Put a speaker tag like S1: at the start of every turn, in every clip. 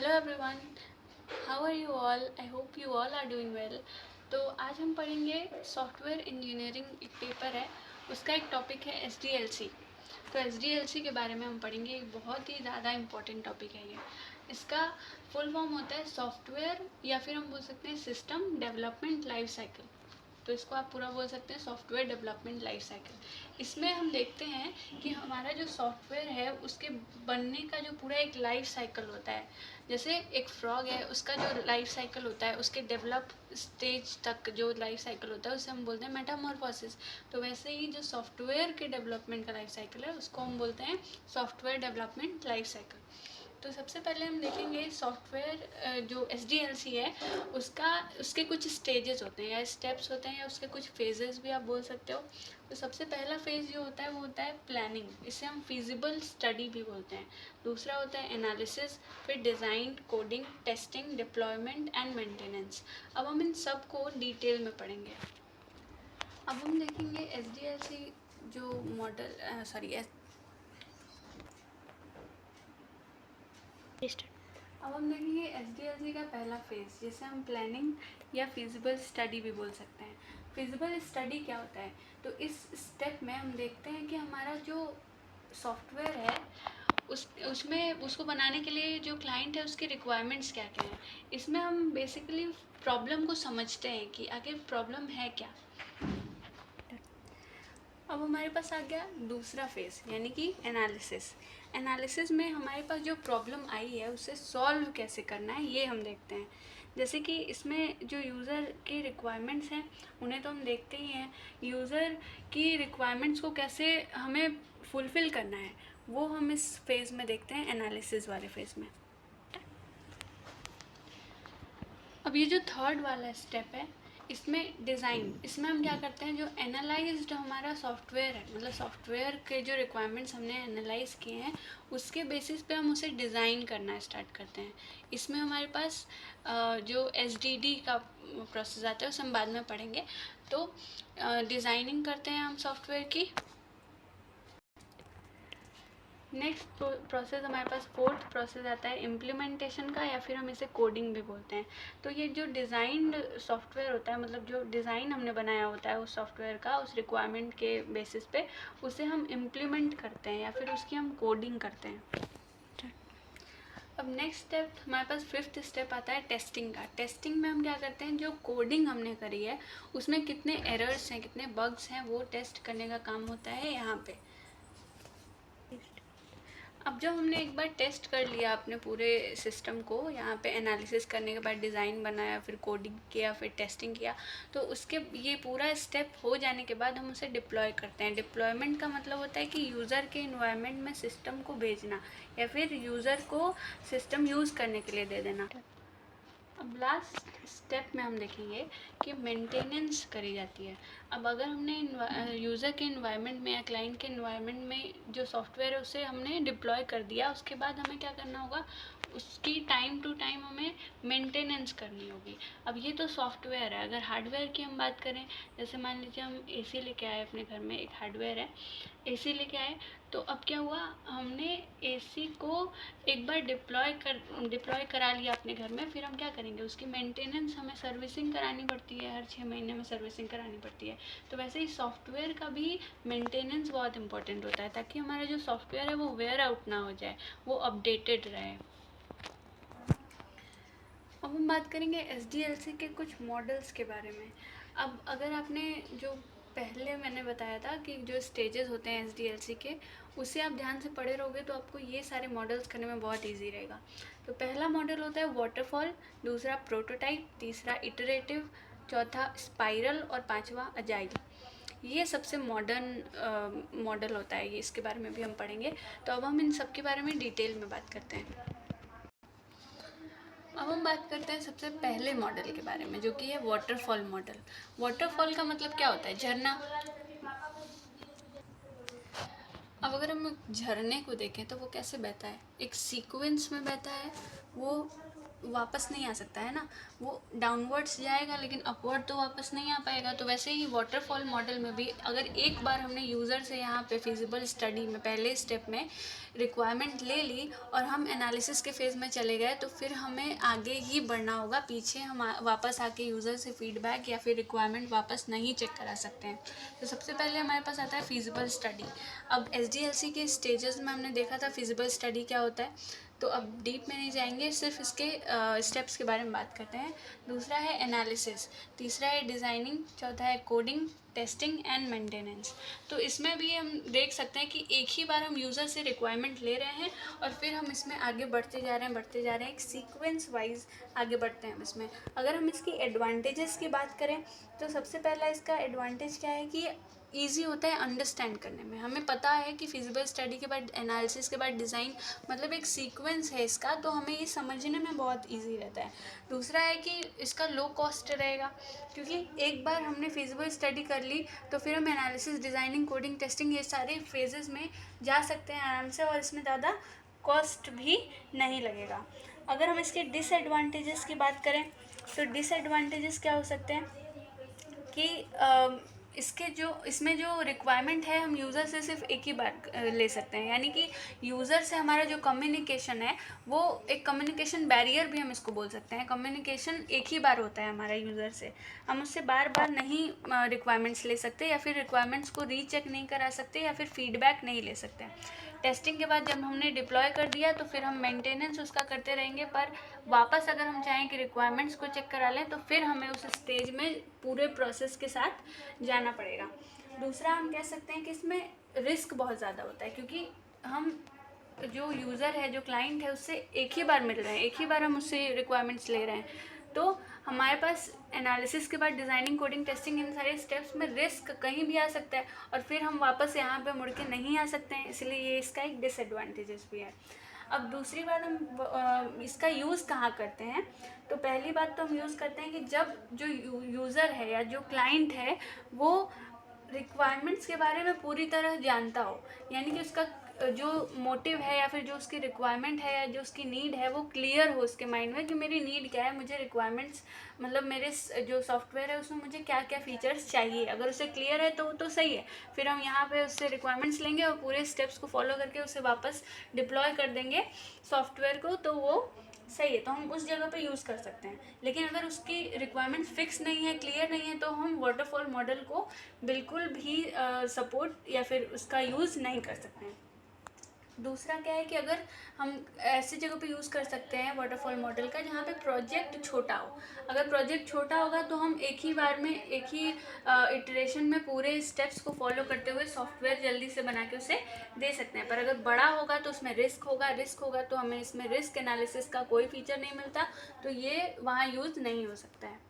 S1: Hello everyone, how are you all? I hope you all are doing well. तो आज हम पढ़ेंगे software engineering, एक पेपर है, उसका एक टॉपिक है SDLC। तो SDLC के बारे में हम पढ़ेंगे। एक बहुत ही ज़्यादा इम्पोर्टेंट टॉपिक है ये। इसका फुल फॉर्म होता है सॉफ्टवेयर, या फिर हम बोल सकते हैं सिस्टम डेवलपमेंट लाइफ साइकिल। तो इसको आप पूरा बोल सकते हैं सॉफ्टवेयर डेवलपमेंट लाइफ साइकिल। इसमें हम देखते हैं कि हमारा जो सॉफ्टवेयर है उसके बनने का जो पूरा एक लाइफ साइकिल होता है। जैसे एक फ्रॉग है, उसका जो लाइफ साइकिल होता है, उसके डेवलप स्टेज तक जो लाइफ साइकिल होता है उसे हम बोलते हैं मेटामॉर्फोसिस। तो वैसे ही जो सॉफ्टवेयर के डेवलपमेंट का लाइफ साइकिल है उसको हम बोलते हैं सॉफ्टवेयर डेवलपमेंट लाइफ साइकिल। तो सबसे पहले हम देखेंगे सॉफ्टवेयर जो SDLC है उसके कुछ स्टेजेस होते हैं या स्टेप्स होते हैं, या उसके कुछ फेजेस भी आप बोल सकते हो। तो सबसे पहला फेज जो होता है वो होता है प्लानिंग, इसे हम फिजिबल स्टडी भी बोलते हैं। दूसरा होता है एनालिसिस, फिर design, coding, testing, deployment and maintenance. अब हम इन सब को डिटेल में पढ़ेंगे। अब हम देखेंगे SDLC जो मॉडल अब हम देखेंगे SDLC का पहला फेज, जिसे हम प्लानिंग या फिजिबल स्टडी भी बोल सकते हैं। फिजिबल स्टडी क्या होता है? तो इस स्टेप में हम देखते हैं कि हमारा जो सॉफ्टवेयर है उसमें उसको बनाने के लिए जो क्लाइंट है उसकी रिक्वायरमेंट्स क्या क्या हैं। इसमें हम बेसिकली प्रॉब्लम को समझते हैं कि आखिर प्रॉब्लम है क्या। अब हमारे पास आ गया दूसरा फेज, यानी कि एनालिसिस। एनालिसिस में हमारे पास जो प्रॉब्लम आई है उसे सॉल्व कैसे करना है ये हम देखते हैं। जैसे कि इसमें जो यूज़र की रिक्वायरमेंट्स हैं उन्हें तो हम देखते ही हैं, यूज़र की रिक्वायरमेंट्स को कैसे हमें फुलफ़िल करना है वो हम इस फेज़ में देखते हैं, एनालिसिस वाले फेज़ में। अब ये जो थर्ड वाला स्टेप है इसमें डिज़ाइन, इसमें हम क्या करते हैं, जो एनालाइज्ड हमारा सॉफ्टवेयर है, मतलब सॉफ्टवेयर के जो रिक्वायरमेंट्स हमने एनालाइज किए हैं उसके बेसिस पे हम उसे डिज़ाइन करना स्टार्ट करते हैं। इसमें हमारे पास जो SDD का प्रोसेस आता है उसे हम बाद में पढ़ेंगे। तो डिज़ाइनिंग करते हैं हम सॉफ्टवेयर की। नेक्स्ट प्रोसेस हमारे पास फोर्थ प्रोसेस आता है इम्प्लीमेंटेशन का, या फिर हम इसे कोडिंग भी बोलते हैं। तो ये जो डिज़ाइंड सॉफ्टवेयर होता है, मतलब जो डिज़ाइन हमने बनाया होता है उस सॉफ्टवेयर का उस रिक्वायरमेंट के बेसिस पे, उसे हम इम्प्लीमेंट करते हैं या फिर उसकी हम कोडिंग करते हैं। अब नेक्स्ट स्टेप हमारे पास फिफ्थ स्टेप आता है टेस्टिंग का। टेस्टिंग में हम क्या करते हैं, जो कोडिंग हमने करी है उसमें कितने एरर्स हैं, कितने बग्स हैं, वो टेस्ट करने का काम होता है यहाँ पे। अब जब हमने एक बार टेस्ट कर लिया अपने पूरे सिस्टम को, यहाँ पे एनालिसिस करने के बाद डिज़ाइन बनाया, फिर कोडिंग किया, फिर टेस्टिंग किया, तो उसके ये पूरा स्टेप हो जाने के बाद हम उसे डिप्लॉय करते हैं। डिप्लॉयमेंट का मतलब होता है कि यूज़र के इन्वायरमेंट में सिस्टम को भेजना या फिर यूज़र को सिस्टम यूज़ करने के लिए दे देना। अब लास्ट स्टेप में हम देखेंगे कि मेंटेनेंस करी जाती है। अब अगर हमने यूज़र के इन्वायरमेंट में या क्लाइंट के इन्वायरमेंट में जो सॉफ्टवेयर है उसे हमने डिप्लॉय कर दिया, उसके बाद हमें क्या करना होगा, उसकी टाइम टू टाइम हमें मेंटेनेंस करनी होगी। अब ये तो सॉफ्टवेयर है। अगर हार्डवेयर की हम बात करें, जैसे मान लीजिए हम AC लेके आए अपने घर में, एक हार्डवेयर है, AC लेके आए, तो अब क्या हुआ, हमने AC को एक बार डिप्लॉय करा लिया अपने घर में, फिर हम क्या करेंगे, उसकी मेंटेनेंस हमें सर्विसिंग करानी पड़ती है, हर 6 महीने में सर्विसिंग करानी पड़ती है। तो वैसे ही सॉफ्टवेयर का भी मेंटेनेंस बहुत इंपॉर्टेंट होता है, ताकि हमारा जो सॉफ्टवेयर है वो वेयर आउट ना हो जाए, वो अपडेटेड रहे। अब हम बात करेंगे SDLC के कुछ मॉडल्स के बारे में। अब अगर आपने जो पहले मैंने बताया था कि जो स्टेजेस होते हैं SDLC के, उसे आप ध्यान से पढ़े रहोगे तो आपको ये सारे मॉडल्स करने में बहुत इजी रहेगा। तो पहला मॉडल होता है वाटरफॉल, दूसरा प्रोटोटाइप, तीसरा इटरेटिव, चौथा स्पाइरल और पांचवा अजाइल। ये सबसे मॉडर्न मॉडल होता है, ये इसके बारे में भी हम पढ़ेंगे। तो अब हम इन सब के बारे में डिटेल में बात करते हैं। अब हम बात करते हैं सबसे पहले मॉडल के बारे में, जो कि है वाटरफॉल मॉडल। वाटरफॉल का मतलब क्या होता है, झरना। अब अगर हम झरने को देखें तो वो कैसे बहता है, एक सीक्वेंस में बहता है, वो वापस नहीं आ सकता है ना, वो डाउनवर्ड्स जाएगा लेकिन अपवर्ड तो वापस नहीं आ पाएगा। तो वैसे ही वाटरफॉल मॉडल में भी अगर एक बार हमने यूज़र से यहाँ पे फिजिबल स्टडी में पहले स्टेप में रिक्वायरमेंट ले ली और हम एनालिसिस के फेज़ में चले गए, तो फिर हमें आगे ही बढ़ना होगा, पीछे हम वापस आके यूज़र से फीडबैक या फिर रिक्वायरमेंट वापस नहीं चेक करा सकते हैं। तो सबसे पहले हमारे पास आता है फिजिबल स्टडी। अब SDLC के स्टेजेस में हमने देखा था फिजिबल स्टडी क्या होता है, तो अब डीप में नहीं जाएंगे, सिर्फ इसके स्टेप्स के बारे में बात करते हैं। दूसरा है एनालिसिस, तीसरा है डिज़ाइनिंग, चौथा है कोडिंग, टेस्टिंग एंड मेंटेनेंस। तो इसमें भी हम देख सकते हैं कि एक ही बार हम यूज़र से रिक्वायरमेंट ले रहे हैं और फिर हम इसमें आगे बढ़ते जा रहे हैं एक सीक्वेंस वाइज आगे बढ़ते हैं हम इसमें। अगर हम इसकी एडवांटेजेस की बात करें तो सबसे पहला इसका एडवांटेज क्या है कि ईजी होता है अंडरस्टैंड करने में। हमें पता है कि फिजिबल स्टडी के बाद एनालिसिस के बाद डिज़ाइन, मतलब एक सीक्वेंस है इसका, तो हमें ये समझने में बहुत ईजी रहता है। दूसरा है कि इसका लो कॉस्ट रहेगा, क्योंकि एक बार हमने फिजिबल स्टडी कर ली तो फिर हम एनालिसिस, डिज़ाइनिंग, कोडिंग, टेस्टिंग ये सारे फेजेस में जा सकते हैं आराम से, और इसमें ज़्यादा कॉस्ट भी नहीं लगेगा। अगर हम इसके डिसएडवांटेजेस की बात करें तो डिसएडवांटेजेस क्या हो सकते हैं कि इसमें जो रिक्वायरमेंट है हम यूज़र से सिर्फ एक ही बार ले सकते हैं, यानी कि यूज़र से हमारा जो कम्युनिकेशन है वो एक कम्युनिकेशन बैरियर भी हम इसको बोल सकते हैं। कम्युनिकेशन एक ही बार होता है हमारा यूज़र से, हम उससे बार बार नहीं रिक्वायरमेंट्स ले सकते, या फिर रिक्वायरमेंट्स को रीचेक नहीं करा सकते, या फिर फीडबैक नहीं ले सकते। टेस्टिंग के बाद जब हमने डिप्लॉय कर दिया तो फिर हम मेंटेनेंस उसका करते रहेंगे, पर वापस अगर हम चाहें कि रिक्वायरमेंट्स को चेक करा लें तो फिर हमें उस स्टेज में पूरे प्रोसेस के साथ जाना पड़ेगा। दूसरा हम कह सकते हैं कि इसमें रिस्क बहुत ज़्यादा होता है, क्योंकि हम जो यूज़र है, जो क्लाइंट है, उससे एक ही बार मिल रहे हैं, एक ही बार हम उससे रिक्वायरमेंट्स ले रहे हैं, तो हमारे पास एनालिसिस के बाद डिज़ाइनिंग, कोडिंग, टेस्टिंग, इन सारे स्टेप्स में रिस्क कहीं भी आ सकता है और फिर हम वापस यहाँ पे मुड़ के नहीं आ सकते हैं, इसलिए ये इसका एक डिसएडवांटेजेस भी है। अब दूसरी बात, हम इसका यूज़ कहाँ करते हैं, तो पहली बात तो हम यूज़ करते हैं कि जब जो यूज़र है या जो क्लाइंट है वो रिक्वायरमेंट्स के बारे में पूरी तरह जानता हो, यानी कि उसका जो मोटिव है या फिर जो उसकी रिक्वायरमेंट है या जो उसकी नीड है वो क्लियर हो उसके माइंड में कि मेरी नीड क्या है, मुझे रिक्वायरमेंट्स, मतलब मेरे जो सॉफ्टवेयर है उसमें मुझे क्या क्या फ़ीचर्स चाहिए। अगर उसे क्लियर है तो सही है, फिर हम यहाँ पे उससे रिक्वायरमेंट्स लेंगे और पूरे स्टेप्स को फॉलो करके उसे वापस डिप्लॉय कर देंगे सॉफ्टवेयर को, तो वो सही है, तो हम उस जगह पे यूज़ कर सकते हैं। लेकिन अगर उसकी रिक्वायरमेंट्स फिक्स नहीं है, क्लियर नहीं है, तो हम वाटरफॉल मॉडल को बिल्कुल भी सपोर्ट या फिर उसका यूज़ नहीं कर सकते हैं। दूसरा क्या है कि अगर हम ऐसी जगह पे यूज़ कर सकते हैं वाटरफॉल मॉडल का जहाँ पे प्रोजेक्ट छोटा हो। अगर प्रोजेक्ट छोटा होगा तो हम एक ही बार में, एक ही इटरेशन में पूरे स्टेप्स को फॉलो करते हुए सॉफ्टवेयर जल्दी से बना के उसे दे सकते हैं। पर अगर बड़ा होगा तो उसमें रिस्क होगा तो हमें इसमें रिस्क एनालिसिस का कोई फीचर नहीं मिलता, तो ये वहाँ यूज़ नहीं हो सकता है।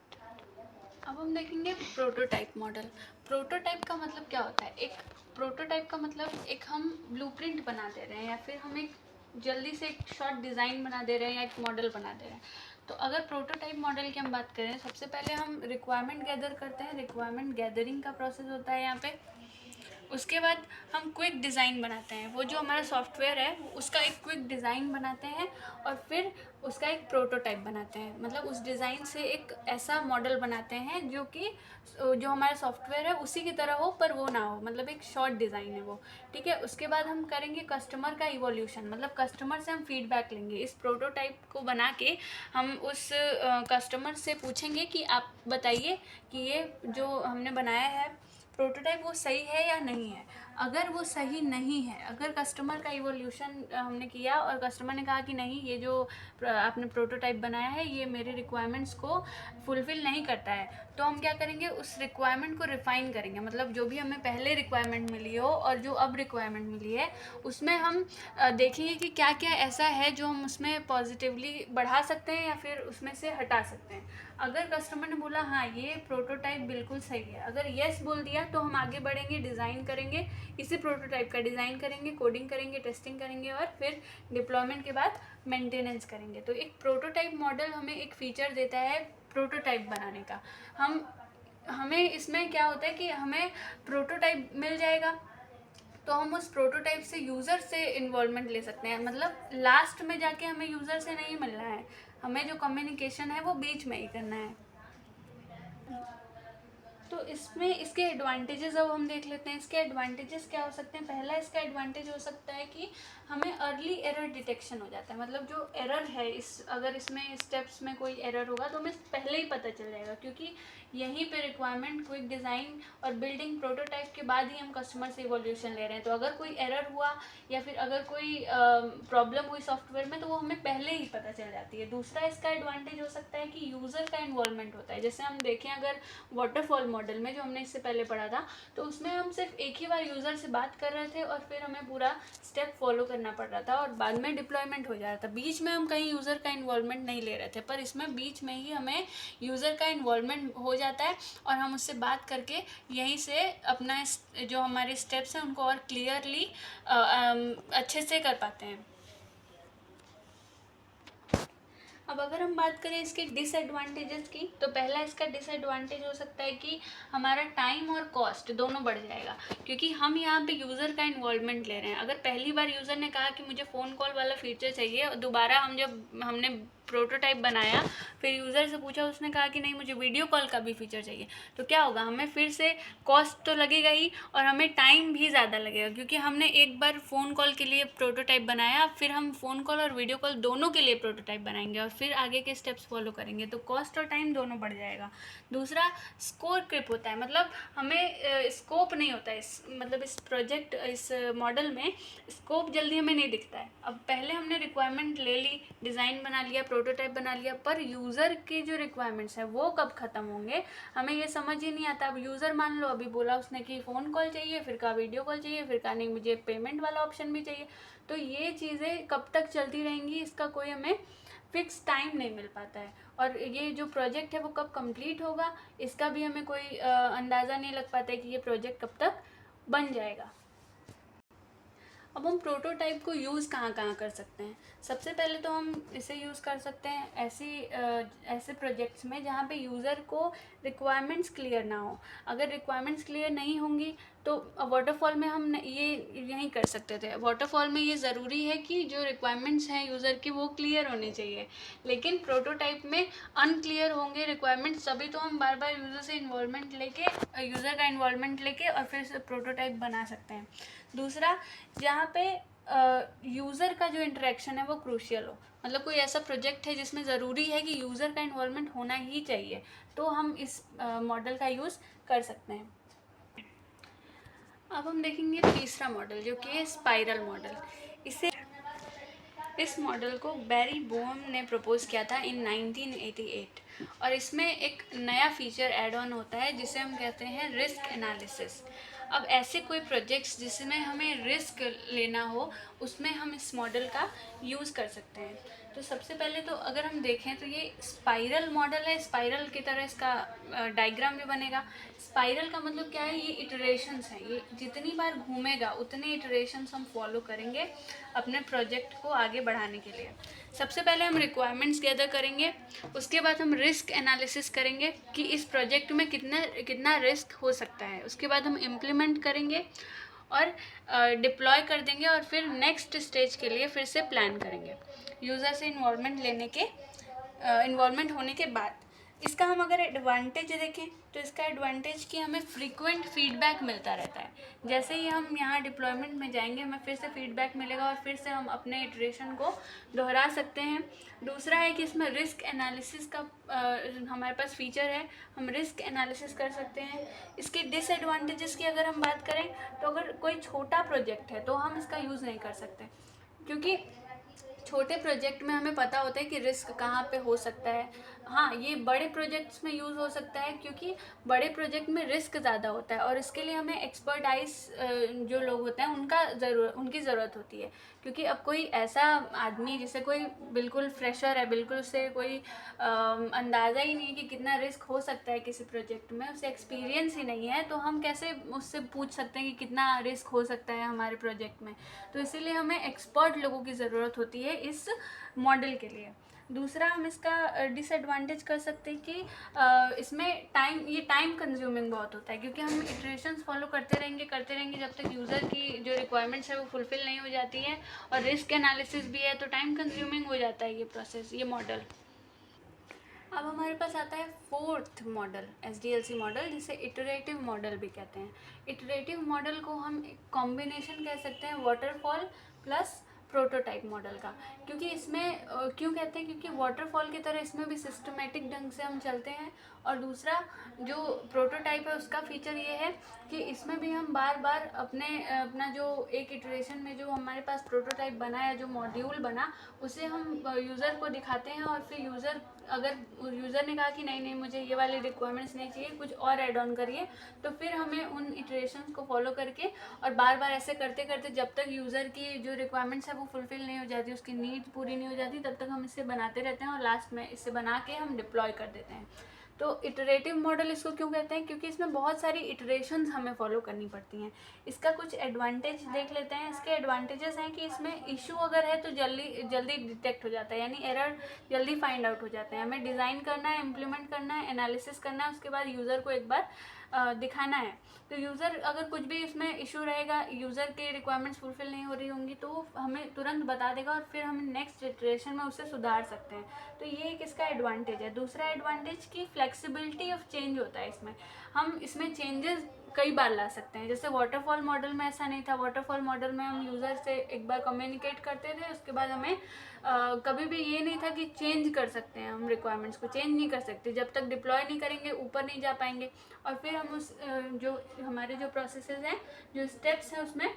S1: अब हम देखेंगे प्रोटोटाइप मॉडल। प्रोटोटाइप का मतलब क्या होता है? एक प्रोटोटाइप का मतलब एक हम ब्लूप्रिंट बना दे रहे हैं या फिर हम एक जल्दी से एक शॉर्ट डिज़ाइन बना दे रहे हैं या एक मॉडल बना दे रहे हैं। तो अगर प्रोटोटाइप मॉडल की हम बात करें, सबसे पहले हम रिक्वायरमेंट गैदर करते हैं, रिक्वायरमेंट गैदरिंग का प्रोसेस होता है यहाँ पे। उसके बाद हम क्विक डिज़ाइन बनाते हैं, वो जो हमारा सॉफ्टवेयर है उसका एक क्विक डिज़ाइन बनाते हैं और फिर उसका एक प्रोटोटाइप बनाते हैं, मतलब उस डिज़ाइन से एक ऐसा मॉडल बनाते हैं जो कि जो हमारा सॉफ्टवेयर है उसी की तरह हो पर वो ना हो, मतलब एक शॉर्ट डिज़ाइन है वो, ठीक है। उसके बाद हम करेंगे कस्टमर का इवोल्यूशन, मतलब कस्टमर से हम फीडबैक लेंगे। इस प्रोटोटाइप को बना के हम उस कस्टमर से पूछेंगे कि आप बताइए कि ये जो हमने बनाया है प्रोटोटाइप वो सही है या नहीं है। अगर वो सही नहीं है, अगर कस्टमर का इवोल्यूशन हमने किया और कस्टमर ने कहा कि नहीं, ये जो आपने प्रोटोटाइप बनाया है ये मेरे रिक्वायरमेंट्स को फुलफ़िल नहीं करता है, तो हम क्या करेंगे, उस रिक्वायरमेंट को रिफ़ाइन करेंगे। मतलब जो भी हमें पहले रिक्वायरमेंट मिली हो और जो अब रिक्वायरमेंट मिली है उसमें हम देखेंगे कि क्या क्या ऐसा है जो हम उसमें पॉजिटिवली बढ़ा सकते हैं या फिर उसमें से हटा सकते हैं। अगर कस्टमर ने बोला हाँ ये प्रोटोटाइप बिल्कुल सही है, अगर येस बोल दिया तो हम आगे बढ़ेंगे, डिज़ाइन करेंगे, इसी प्रोटोटाइप का डिज़ाइन करेंगे, कोडिंग करेंगे, टेस्टिंग करेंगे और फिर डिप्लॉयमेंट के बाद मेंटेनेंस करेंगे। तो एक प्रोटोटाइप मॉडल हमें एक फ़ीचर देता है प्रोटोटाइप बनाने का। हमें इसमें क्या होता है कि हमें प्रोटोटाइप मिल जाएगा तो हम उस प्रोटोटाइप से यूज़र से इन्वॉल्वमेंट ले सकते हैं, मतलब लास्ट में जाके हमें यूज़र से नहीं मिलना है, हमें जो कम्युनिकेशन है वो बीच में ही करना है। तो इसमें इसके एडवांटेजेस अब हम देख लेते हैं। इसके एडवांटेजेस क्या हो सकते हैं। पहला इसका एडवांटेज हो सकता है कि हमें अर्ली एरर डिटेक्शन हो जाता है। मतलब जो एरर है अगर इसमें स्टेप्स में कोई एरर होगा तो हमें पहले ही पता चल जाएगा, क्योंकि यहीं पे रिक्वायरमेंट, क्विक डिज़ाइन और बिल्डिंग प्रोटोटाइप के बाद ही हम कस्टमर से इवोल्यूशन ले रहे हैं। तो अगर कोई एरर हुआ या फिर अगर कोई प्रॉब्लम हुई सॉफ्टवेयर में तो वो हमें पहले ही पता चल जाती है। दूसरा इसका एडवांटेज हो सकता है कि यूज़र का इन्वॉल्वमेंट होता है। जैसे हम देखें अगर वाटरफॉल मॉडल में जो हमने इससे पहले पढ़ा था, तो उसमें हम सिर्फ एक ही बार यूज़र से बात कर रहे थे और फिर हमें पूरा स्टेप फॉलो करना पड़ रहा था और बाद में डिप्लॉयमेंट हो जा रहा था। बीच में हम कहीं यूज़र का इन्वॉल्वमेंट नहीं ले रहे थे, पर इसमें बीच में ही हमें यूज़र का इन्वॉल्वमेंट हो जाता है और हम उससे बात करके यहीं से अपना जो हमारे स्टेप्स हैं उनको और क्लियरली अच्छे से कर पाते हैं। अब अगर हम बात करें इसके डिसएडवांटेजेस की, तो पहला इसका डिसएडवांटेज हो सकता है कि हमारा टाइम और कॉस्ट दोनों बढ़ जाएगा, क्योंकि हम यहाँ पे यूज़र का इन्वॉल्वमेंट ले रहे हैं। अगर पहली बार यूज़र ने कहा कि मुझे फ़ोन कॉल वाला फीचर चाहिए और दोबारा हमने प्रोटोटाइप बनाया, फिर यूज़र से पूछा, उसने कहा कि नहीं मुझे वीडियो कॉल का भी फीचर चाहिए, तो क्या होगा, हमें फिर से कॉस्ट तो लगेगा ही और हमें टाइम भी ज़्यादा लगेगा, क्योंकि हमने एक बार फ़ोन कॉल के लिए प्रोटोटाइप बनाया, फिर हम फ़ोन कॉल और वीडियो कॉल दोनों के लिए प्रोटोटाइप बनाएंगे और फिर आगे के स्टेप्स फॉलो करेंगे, तो कॉस्ट और टाइम दोनों बढ़ जाएगा। दूसरा स्कोर क्रिप होता है, मतलब हमें स्कोप नहीं होता है इस प्रोजेक्ट, इस मॉडल में स्कोप जल्दी हमें नहीं दिखता है। अब पहले हमने रिक्वायरमेंट ले ली, डिज़ाइन बना लिया, प्रोटोटाइप बना लिया, पर यूज़र की जो रिक्वायरमेंट्स है वो कब ख़त्म होंगे हमें ये समझ ही नहीं आता। अब यूज़र मान लो अभी बोला उसने कि फ़ोन कॉल चाहिए, फिर कहा वीडियो कॉल चाहिए, फिर कहा नहीं मुझे पेमेंट वाला ऑप्शन भी चाहिए, तो ये चीज़ें कब तक चलती रहेंगी इसका कोई हमें फिक्स टाइम नहीं मिल पाता है। और ये जो प्रोजेक्ट है वो कब कंप्लीट होगा इसका भी हमें कोई अंदाज़ा नहीं लग पाता है कि ये प्रोजेक्ट कब तक बन जाएगा। अब हम प्रोटोटाइप को यूज़ कहाँ कहाँ कर सकते हैं। सबसे पहले तो हम इसे यूज़ कर सकते हैं ऐसे प्रोजेक्ट्स में जहाँ पे यूज़र को रिक्वायरमेंट्स क्लियर ना हो। अगर रिक्वायरमेंट्स क्लियर नहीं होंगी तो वाटरफॉल में हम ये यहीं कर सकते थे। वाटरफॉल में ये ज़रूरी है कि जो रिक्वायरमेंट्स हैं यूज़र की वो क्लियर होने चाहिए, लेकिन प्रोटोटाइप में अनक्लियर होंगे रिक्वायरमेंट्स, तभी तो हम बार बार यूज़र से यूज़र का इन्वॉल्वमेंट लेके और फिर से प्रोटोटाइप बना सकते हैं। दूसरा, जहाँ पे यूज़र का जो इंटरेक्शन है वो क्रूशियल हो, मतलब कोई ऐसा प्रोजेक्ट है जिसमें ज़रूरी है कि यूज़र का इन्वॉल्वमेंट होना ही चाहिए, तो हम इस मॉडल का यूज़ कर सकते हैं। अब हम देखेंगे तीसरा मॉडल जो कि है स्पाइरल मॉडल। इस मॉडल को बैरी बोहम ने प्रपोज़ किया था इन 1988 और इसमें एक नया फीचर ऐड ऑन होता है जिसे हम कहते हैं रिस्क एनालिसिस। अब ऐसे कोई प्रोजेक्ट्स जिसमें हमें रिस्क लेना हो उसमें हम इस मॉडल का यूज़ कर सकते हैं। तो सबसे पहले तो अगर हम देखें तो ये स्पाइरल मॉडल है, स्पाइरल की तरह इसका डायग्राम भी बनेगा। स्पाइरल का मतलब क्या है, ये इटरेशंस हैं, ये जितनी बार घूमेगा उतने इटरेशंस हम फॉलो करेंगे अपने प्रोजेक्ट को आगे बढ़ाने के लिए। सबसे पहले हम रिक्वायरमेंट्स गैदर करेंगे, उसके बाद हम रिस्क एनालिसिस करेंगे कि इस प्रोजेक्ट में कितना रिस्क हो सकता है, उसके बाद हम इम्प्लीमेंट करेंगे और डिप्लॉय कर देंगे और फिर नेक्स्ट स्टेज के लिए फिर से प्लान करेंगे यूज़र से इन्वॉल्वमेंट होने के बाद। इसका हम अगर एडवांटेज देखें तो इसका एडवांटेज कि हमें फ्रीक्वेंट फीडबैक मिलता रहता है। जैसे ही हम यहाँ डिप्लॉयमेंट में जाएंगे हमें फिर से फीडबैक मिलेगा और फिर से हम अपने इटरेशन को दोहरा सकते हैं। दूसरा है कि इसमें रिस्क एनालिसिस का हमारे पास फीचर है, हम रिस्क एनालिसिस कर सकते हैं। इसके डिसएडवांटेजेस की अगर हम बात करें तो अगर कोई छोटा प्रोजेक्ट है तो हम इसका यूज़ नहीं कर सकते, क्योंकि छोटे प्रोजेक्ट में हमें पता होता है कि रिस्क कहाँ पे हो सकता है। हाँ, ये बड़े प्रोजेक्ट्स में यूज़ हो सकता है क्योंकि बड़े प्रोजेक्ट में रिस्क ज़्यादा होता है और इसके लिए हमें एक्सपर्टाइज जो लोग होते हैं उनकी ज़रूरत होती है। क्योंकि अब कोई ऐसा आदमी जिसे कोई बिल्कुल फ्रेशर है, बिल्कुल उसे कोई अंदाज़ा ही नहीं है कि कितना रिस्क हो सकता है किसी प्रोजेक्ट में, उसे एक्सपीरियंस ही नहीं है, तो हम कैसे उससे पूछ सकते हैं कि कितना रिस्क हो सकता है हमारे प्रोजेक्ट में। तो इसीलिए हमें एक्सपर्ट लोगों की ज़रूरत होती है इस मॉडल के लिए। दूसरा, हम इसका डिसएडवांटेज कर सकते हैं कि इसमें टाइम कंज्यूमिंग बहुत होता है, क्योंकि हम इटरेशंस फॉलो करते रहेंगे जब तक यूज़र की जो रिक्वायरमेंट्स है वो फुलफ़िल नहीं हो जाती है, और रिस्क एनालिसिस भी है तो टाइम कंज्यूमिंग हो जाता है ये प्रोसेस, ये मॉडल। अब हमारे पास आता है फोर्थ मॉडल, SDLC मॉडल, जिसे इटरेटिव मॉडल भी कहते हैं। इटरेटिव मॉडल को हम एक कॉम्बिनेशन कह सकते हैं वाटरफॉल प्लस प्रोटोटाइप मॉडल का, क्योंकि इसमें क्यों कहते हैं, क्योंकि वाटरफॉल की तरह इसमें भी सिस्टमेटिक ढंग से हम चलते हैं। और दूसरा जो प्रोटोटाइप है उसका फीचर ये है कि इसमें भी हम बार बार अपना जो एक इटरेशन में जो हमारे पास प्रोटोटाइप बना या जो मॉड्यूल बना उसे हम यूज़र को दिखाते हैं, और फिर अगर यूज़र ने कहा कि नहीं नहीं मुझे ये वाले रिक्वायरमेंट्स नहीं चाहिए, कुछ और ऐड ऑन करिए, तो फिर हमें उन इटरेशंस को फॉलो करके और बार बार ऐसे करते करते जब तक यूज़र की जो रिक्वायरमेंट्स है वो फुलफ़िल नहीं हो जाती, उसकी नीड्स पूरी नहीं हो जाती, तब तक हम इसे बनाते रहते हैं और लास्ट में इसे बना के हम डिप्लॉय कर देते हैं। तो इटरेटिव मॉडल इसको क्यों कहते हैं, क्योंकि इसमें बहुत सारी इटरेशंस हमें फॉलो करनी पड़ती हैं। इसका कुछ एडवांटेज देख लेते हैं। इसके एडवांटेजेस हैं कि इसमें इशू अगर है तो जल्दी जल्दी डिटेक्ट हो जाता है, यानी एरर जल्दी फाइंड आउट हो जाते हैं। हमें डिज़ाइन करना है, इम्प्लीमेंट करना है, एनालिसिस करना है, उसके बाद यूज़र को एक बार दिखाना है। तो यूज़र अगर कुछ भी इसमें इशू रहेगा, यूज़र के रिक्वायरमेंट्स फुलफिल नहीं हो रही होंगी, तो वो हमें तुरंत बता देगा और फिर हम नेक्स्ट इटरेशन में उसे सुधार सकते हैं। तो ये एक इसका एडवांटेज है। दूसरा एडवांटेज की फ्लेक्सिबिलिटी ऑफ चेंज होता है। हम इसमें चेंजेस कई बार ला सकते हैं। जैसे वाटरफॉल मॉडल में ऐसा नहीं था। वाटरफॉल मॉडल में हम यूज़र से एक बार कम्युनिकेट करते थे, उसके बाद हमें कभी भी ये नहीं था कि चेंज कर सकते हैं, हम रिक्वायरमेंट्स को चेंज नहीं कर सकते जब तक डिप्लॉय नहीं करेंगे, ऊपर नहीं जा पाएंगे। और फिर हम उस जो हमारे जो प्रोसेसेस हैं, जो स्टेप्स हैं, उसमें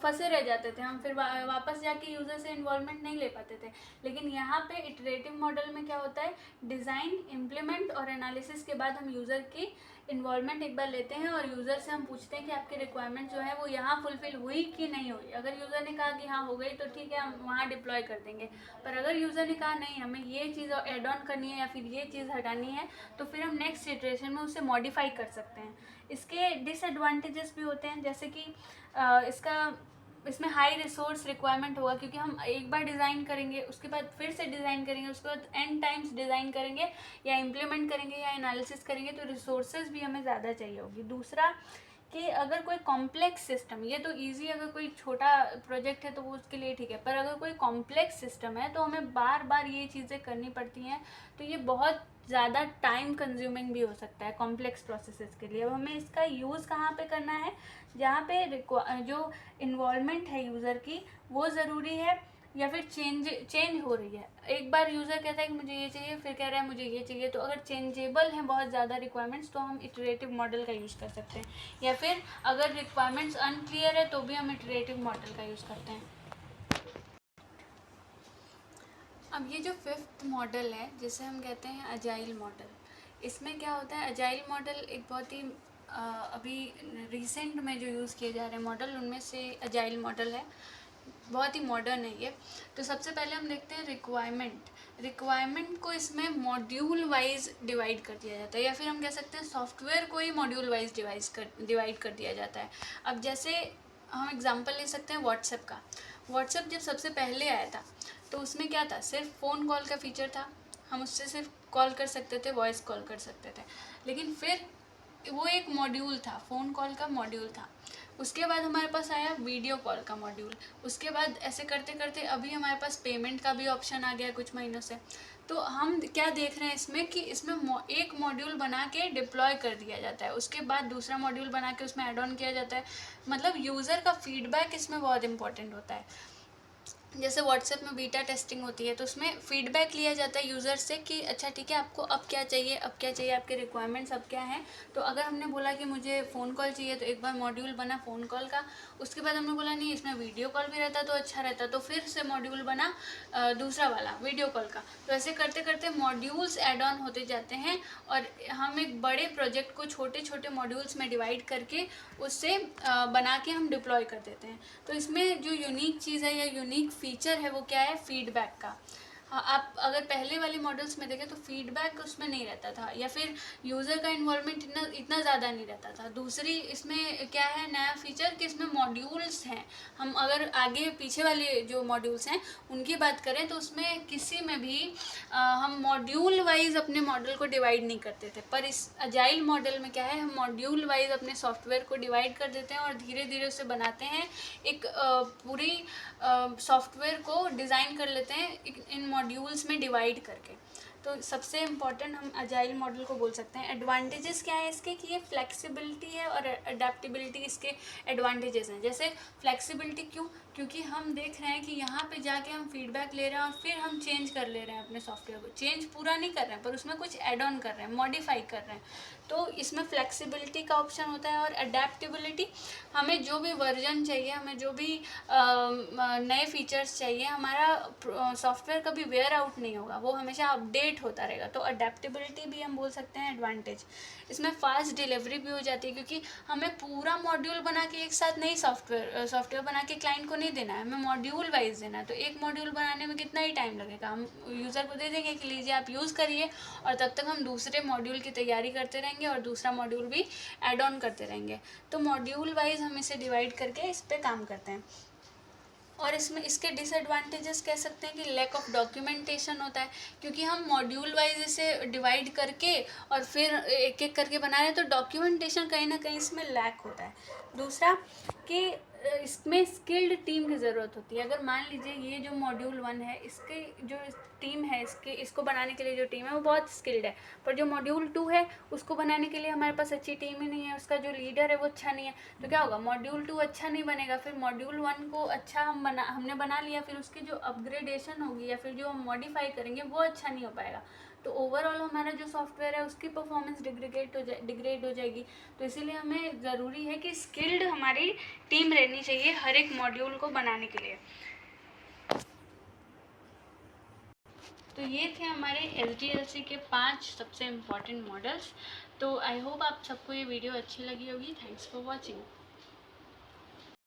S1: फंसे रह जाते थे। हम फिर वापस जाके यूज़र से इन्वॉल्वमेंट नहीं ले पाते थे। लेकिन यहाँ पे इटरेटिव मॉडल में क्या होता है, डिज़ाइन, इम्प्लीमेंट और एनालिसिस के बाद हम यूज़र की इन्वॉल्वमेंट एक बार लेते हैं और यूज़र से हम पूछते हैं कि आपकी रिक्वायरमेंट जो है वो यहाँ फुलफ़िल हुई कि नहीं हुई। अगर यूज़र ने कहा कि हाँ हो गई तो ठीक है, हम वहाँ डिप्लॉय कर देंगे। पर अगर यूज़र ने कहा नहीं हमें ये चीज़ एड ऑन करनी है या फिर ये चीज़ हटानी है, तो फिर हम नेक्स्ट इटरेशन में उसे मॉडिफाई कर सकते हैं। इसके डिसएडवांटेजेस भी होते हैं, जैसे कि इसमें हाई रिसोर्स रिक्वायरमेंट होगा, क्योंकि हम एक बार डिज़ाइन करेंगे, उसके बाद फिर से डिज़ाइन करेंगे, उसके बाद एन टाइम्स डिज़ाइन करेंगे या इम्प्लीमेंट करेंगे या एनालिसिस करेंगे, तो रिसोर्सेज भी हमें ज़्यादा चाहिए होगी। दूसरा कि अगर कोई कॉम्प्लेक्स सिस्टम, ये तो ईजी अगर कोई छोटा प्रोजेक्ट है तो वो उसके लिए ठीक है, पर अगर कोई कॉम्प्लेक्स सिस्टम है तो हमें बार बार ये चीज़ें करनी पड़ती हैं, तो ये बहुत ज़्यादा टाइम कंज्यूमिंग भी हो सकता है कॉम्प्लेक्स प्रोसेसेस के लिए। अब हमें इसका यूज़ कहाँ पे करना है, जहाँ पे जो इन्वॉल्वमेंट है यूज़र की वो ज़रूरी है, या फिर चेंज हो रही है। एक बार यूज़र कहता है कि मुझे ये चाहिए, फिर कह रहा है मुझे ये चाहिए, तो अगर चेंजेबल हैं बहुत ज़्यादा रिक्वायरमेंट्स तो हम इटरेटिव मॉडल का यूज़ कर सकते हैं, या फिर अगर रिक्वायरमेंट्स अनक्लियर है तो भी हम इटरेटिव मॉडल का यूज़ करते हैं। अब ये जो फिफ्थ मॉडल है जिसे हम कहते हैं अजाइल मॉडल, इसमें क्या होता है, अजाइल मॉडल एक बहुत ही अभी रिसेंट में जो यूज़ किए जा रहे हैं मॉडल, उनमें से अजाइल मॉडल है, बहुत ही मॉडर्न है ये। तो सबसे पहले हम देखते हैं रिक्वायरमेंट को इसमें मॉड्यूल वाइज डिवाइड कर दिया जाता है, या फिर हम कह सकते हैं सॉफ्टवेयर को ही मॉड्यूल वाइज डिवाइड कर दिया जाता है। अब जैसे हम एग्जांपल ले सकते हैं व्हाट्सएप का। व्हाट्सएप जब सबसे पहले आया था तो उसमें क्या था, सिर्फ फ़ोन कॉल का फीचर था, हम उससे सिर्फ कॉल कर सकते थे, वॉइस कॉल कर सकते थे। लेकिन फिर वो एक मॉड्यूल था, फ़ोन कॉल का मॉड्यूल था। उसके बाद हमारे पास आया वीडियो कॉल का मॉड्यूल। उसके बाद ऐसे करते करते अभी हमारे पास पेमेंट का भी ऑप्शन आ गया कुछ महीनों से। तो हम क्या देख रहे हैं इसमें कि इसमें एक मॉड्यूल बना के डिप्लॉय कर दिया जाता है, उसके बाद दूसरा मॉड्यूल बना के उसमें ऐड ऑन किया जाता है। मतलब यूज़र का फीडबैक इसमें बहुत इंपॉर्टेंट होता है। जैसे व्हाट्सएप में बीटा टेस्टिंग होती है तो उसमें फ़ीडबैक लिया जाता है यूज़र से कि अच्छा ठीक है आपको अब क्या चाहिए, आपके रिक्वायरमेंट्स अब क्या हैं। तो अगर हमने बोला कि मुझे फ़ोन कॉल चाहिए तो एक बार मॉड्यूल बना फ़ोन कॉल का, उसके बाद हमने बोला नहीं इसमें वीडियो कॉल भी रहता तो अच्छा रहता, तो फिर से मॉड्यूल बना दूसरा वाला वीडियो कॉल का। तो ऐसे करते करते मॉड्यूल्स ऐड ऑन होते जाते हैं और हम एक बड़े प्रोजेक्ट को छोटे छोटे मॉड्यूल्स में डिवाइड करके उससे बना के हम डिप्लॉय कर देते हैं। तो इसमें जो यूनिक चीज़ है या यूनिक फीचर है वो क्या है, फीडबैक का। हाँ, आप अगर पहले वाले मॉडल्स में देखें तो फीडबैक उसमें नहीं रहता था, या फिर यूज़र का इन्वॉल्वमेंट इतना ज़्यादा नहीं रहता था। दूसरी इसमें क्या है नया फीचर कि इसमें मॉड्यूल्स हैं। हम अगर आगे पीछे वाले जो मॉड्यूल्स हैं उनकी बात करें तो उसमें किसी में भी हम मॉड्यूल वाइज अपने मॉडल को डिवाइड नहीं करते थे, पर इस अजाइल मॉडल में क्या है, हम मॉड्यूल वाइज अपने सॉफ्टवेयर को डिवाइड कर देते हैं और धीरे धीरे उसे बनाते हैं, एक पूरी सॉफ्टवेयर को डिज़ाइन कर लेते हैं इन मॉड्यूल्स में डिवाइड करके। तो सबसे इम्पॉर्टेंट हम अजाइल मॉडल को बोल सकते हैं। एडवांटेजेस क्या है इसके कि ये फ्लेक्सिबिलिटी है और अडेप्टेबिलिटी इसके एडवांटेजेस हैं। जैसे फ्लेक्सिबिलिटी क्यों, क्योंकि हम देख रहे हैं कि यहाँ पे जाके हम फीडबैक ले रहे हैं और फिर हम चेंज कर ले रहे हैं अपने सॉफ्टवेयर को। चेंज पूरा नहीं कर रहे हैं पर उसमें कुछ ऐड ऑन कर रहे हैं, मॉडिफाई कर रहे हैं, तो इसमें फ्लेक्सिबिलिटी का ऑप्शन होता है। और अडेप्टेबिलिटी, हमें जो भी वर्जन चाहिए, हमें जो भी नए फीचर्स चाहिए, हमारा सॉफ्टवेयर कभी वेयर आउट नहीं होगा, वो हमेशा अपडेट होता रहेगा। तो अडेप्टेबिलिटी भी हम बोल सकते हैं एडवांटेज। इसमें फास्ट डिलीवरी भी हो जाती है, क्योंकि हमें पूरा मॉड्यूल बना के एक साथ नहीं सॉफ्टवेयर बना के क्लाइंट को नहीं देना है, हमें मॉड्यूल वाइज देना है। तो एक मॉड्यूल बनाने में कितना ही टाइम लगेगा, हम यूज़र को दे देंगे कि लीजिए आप यूज़ करिए, और तब तक हम दूसरे मॉड्यूल की तैयारी करते रहेंगे और दूसरा मॉड्यूल भी ऐड ऑन करते रहेंगे। तो मॉड्यूल वाइज हम इसे डिवाइड करके इस पर काम करते हैं। और इसमें इसके डिसएडवांटेजेस कह सकते हैं कि लैक ऑफ डॉक्यूमेंटेशन होता है, क्योंकि हम मॉड्यूल वाइज इसे डिवाइड करके और फिर एक एक करके बना रहे हैं, तो डॉक्यूमेंटेशन कहीं ना कहीं इसमें लैक होता है। दूसरा कि इसमें स्किल्ड टीम की ज़रूरत होती है। अगर मान लीजिए ये जो मॉड्यूल 1 है, इसके जो टीम है, इसको बनाने के लिए जो टीम है वो बहुत स्किल्ड है, पर जो मॉड्यूल 2 है उसको बनाने के लिए हमारे पास अच्छी टीम ही नहीं है, उसका जो लीडर है वो अच्छा नहीं है। तो क्या होगा, मॉड्यूल 2 अच्छा नहीं बनेगा, फिर मॉड्यूल 1 को अच्छा हमने बना लिया, फिर उसकी जो अपग्रेडेशन होगी या फिर जो हम मॉडिफाई करेंगे वो अच्छा नहीं हो पाएगा। तो ओवरऑल हमारा जो सॉफ्टवेयर है उसकी परफॉर्मेंस डिग्रेड हो जाएगी। तो इसीलिए हमें ज़रूरी है कि स्किल्ड हमारी टीम रहनी चाहिए हर एक मॉड्यूल को बनाने के लिए। तो ये थे हमारे SDLC के 5 सबसे इम्पॉर्टेंट मॉडल्स। तो आई होप आप सबको ये वीडियो अच्छी लगी होगी। Thanks for watching.